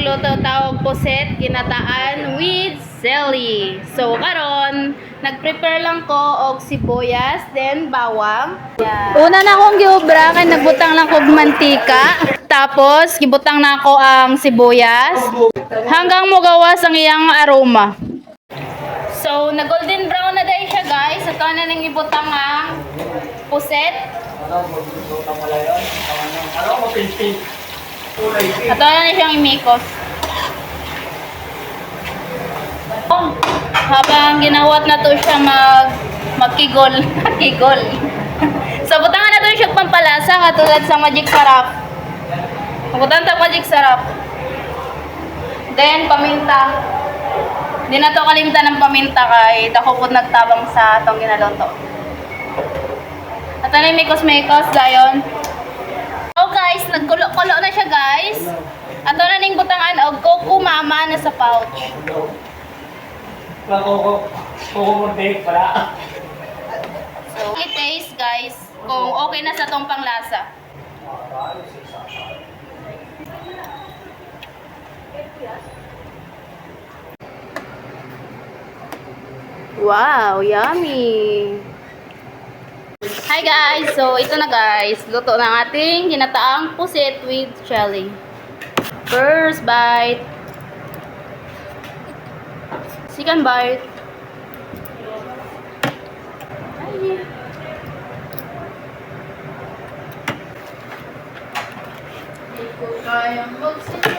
magluto tawag puset ginataan with sili. So karon nag-prepare lang ko og sibuyas then bawang. Una na akong giubra kay nagbutang lang kog mantika. Tapos gibutang na ako ang sibuyas hanggang mogawas ang iyang aroma. So na golden brown na dai siya guys. Ato na nang ibutang ang puset. Ato na siyang imikos. Habang ginawat na to siya magkigol. Kigol. So butangan na to siya pampalasa katulad sa magic sarap. Butangan ta magic sarap. Then paminta. Di na to kalimtan ng paminta kay dako pud nagtabang sa atong ginaloto. Ato na mikos-mikos dayon. So guys, nagkulo-kulo na siya guys. Ato na ning butangan og coco mama na sa pouch. Coco bake pala. So, i-taste guys kung okay na sa tong panglasa. Wow, yummy! Hi guys! So, ito na guys. Luto ng ating ginataang pusit with chili. First bite. Second bite. Hindi ko kayang magsin.